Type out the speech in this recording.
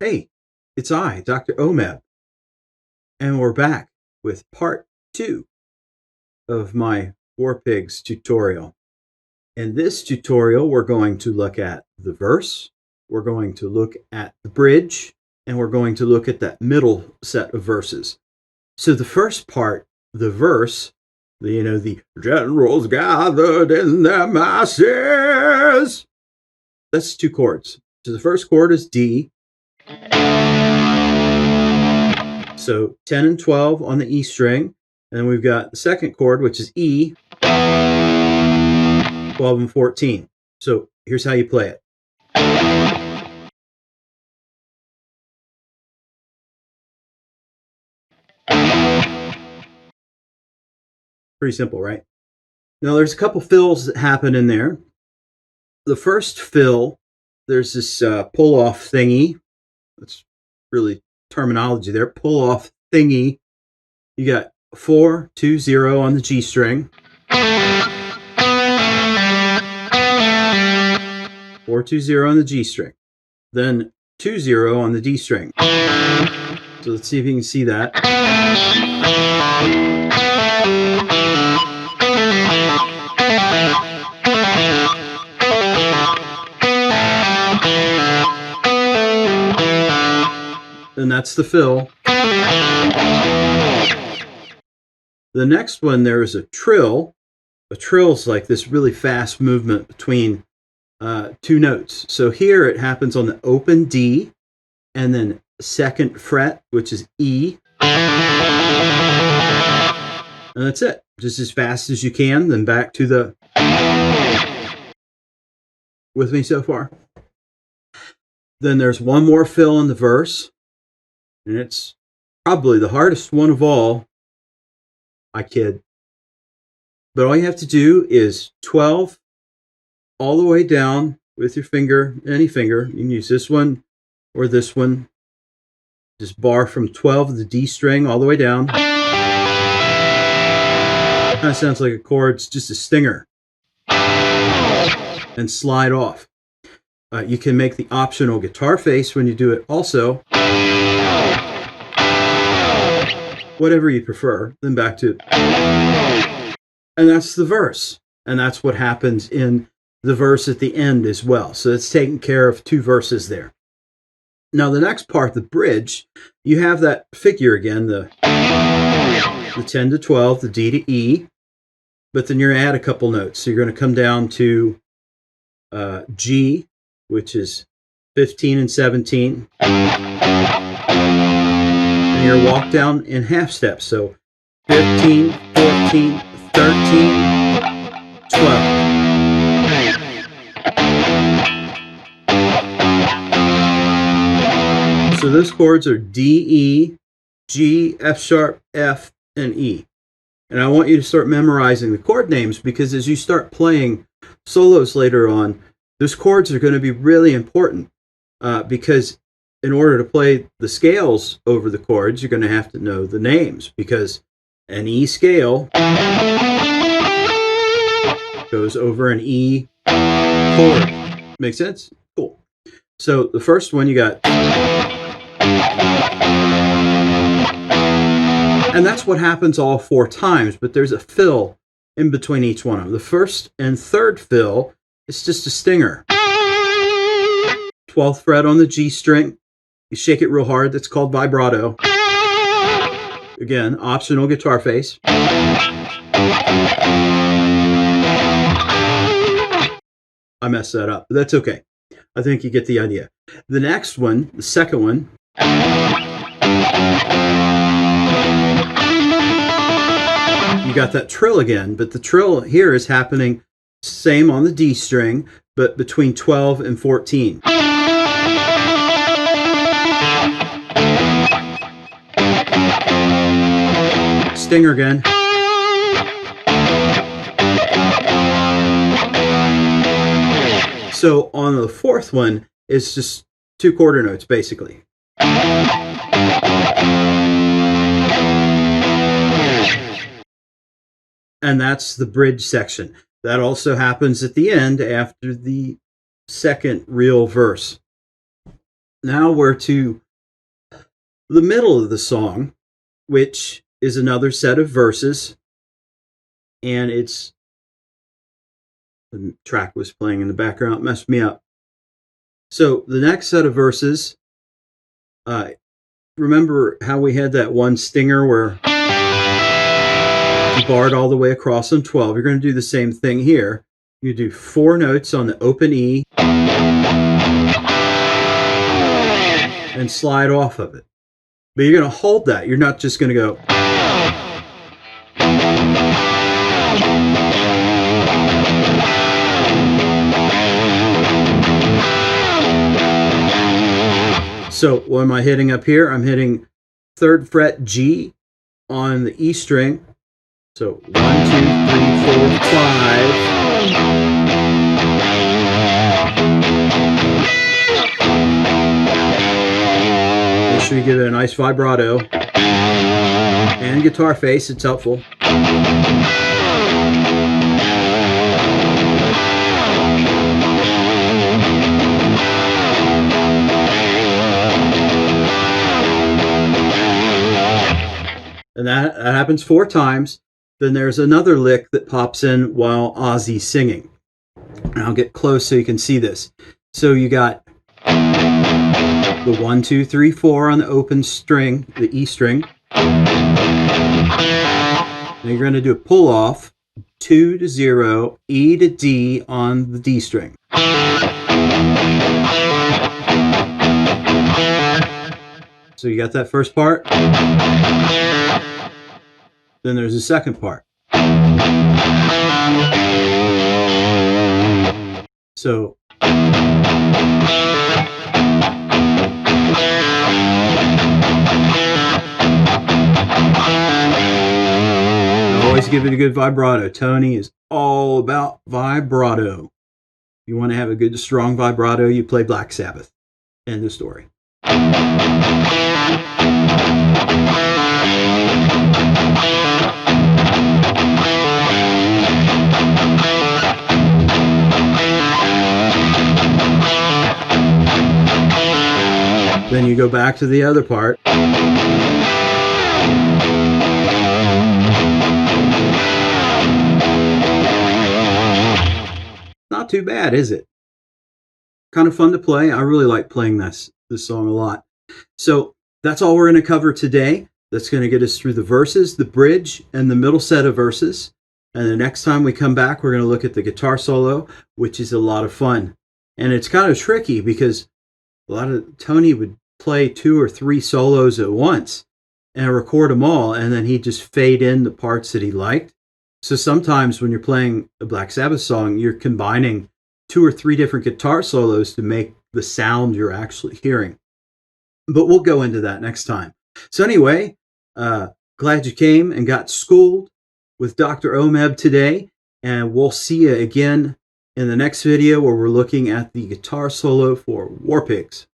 Hey, it's I, Dr. OMEB, and we're back with part 2 of my War Pigs tutorial. In this tutorial, we're going to look at the verse, we're going to look at the bridge, and we're going to look at that middle set of verses. So the first part, the verse, the generals gathered in their masses, that's 2 chords. So the first chord is D. So 10 and 12 on the E string. And we've got the second chord, which is E, 12 and 14. So here's how you play it. Pretty simple, right? Now there's a couple fills that happen in there. The first fill, there's this pull-off thingy. That's really terminology there. Pull-off thingy. You got 4, 2, 0 on the G string. 4, 2, 0 on the G string. Then 2, 0 on the D string. So let's see if you can see that. And that's the fill. The next one, there is a trill. A trill is like this really fast movement between 2 notes. So here it happens on the open D, and then 2nd fret, which is E. And that's it. Just as fast as you can, then back to the... With me so far? Then there's one more fill in the verse, and it's probably the hardest one of all. I kid. But all you have to do is 12 all the way down with your finger, any finger. You can use this one or this one. Just bar from 12 of the D string all the way down. Kind of sounds like a chord. It's just a stinger. And slide off. You can make the optional guitar face when you do it also. Whatever you prefer. Then back to... And that's the verse. And that's what happens in the verse at the end as well. So it's taking care of 2 verses there. Now the next part, the bridge, you have that figure again, the 10 to 12, the D to E, but then you're going to add a couple notes. So you're going to come down to G, which is 15 and 17. And you're walk down in half steps. So 15, 14, 13, 12. So those chords are D, E, G, F sharp, F, and E. And I want you to start memorizing the chord names, because as you start playing solos later on, those chords are going to be really important, because in order to play the scales over the chords, you're going to have to know the names, because an E scale goes over an E chord. Make sense? Cool. So the first one you got... And that's what happens all 4 times, but there's a fill in between each one of them. The first and third fill is just a stinger. 12th fret on the G string. You shake it real hard. That's called vibrato. Again, optional guitar face. I messed that up, but that's okay. I think you get the idea. The next one, the second one, you got that trill again, but the trill here is happening same on the D string, but between 12 and 14. Stinger again. So on the fourth one, it's just 2 quarter notes, basically. And that's the bridge section. That also happens at the end after the second real verse. now we're to the middle of the song, which is another set of verses. And it's, the track was playing in the background, it messed me up. So the next set of verses, remember how we had that one stinger where you barred all the way across on 12? You're going to do the same thing here. You do 4 notes on the open E and slide off of it. But you're going to hold that. You're not just going to go. So what am I hitting up here? I'm hitting 3rd fret G on the E string. So 1, 2, 3, 4, 5. Make sure you give it a nice vibrato. And guitar face, it's helpful. And that happens 4 times. Then there's another lick that pops in while Ozzy's singing. And I'll get close so you can see this. So you got the 1, 2, 3, 4 on the open string, the E string. Now you're going to do a pull off, 2 to 0, E to D on the D string. So you got that first part. Then there's the second part. So always give it a good vibrato. Tony is all about vibrato. If you want to have a good, strong vibrato, you play Black Sabbath. End of story. Then you go back to the other part. Not too bad, is it? Kind of fun to play. I really like playing this song a lot. So that's all we're going to cover today. That's going to get us through the verses, the bridge, and the middle set of verses. And the next time we come back, we're going to look at the guitar solo, which is a lot of fun. And it's kind of tricky because Tony would play 2 or 3 solos at once and record them all, and then he'd just fade in the parts that he liked. So sometimes when you're playing a Black Sabbath song, you're combining 2 or 3 different guitar solos to make the sound you're actually hearing. But we'll go into that next time. So anyway, glad you came and got schooled with Dr. OMEB today, and we'll see you again in the next video where we're looking at the guitar solo for War Pigs.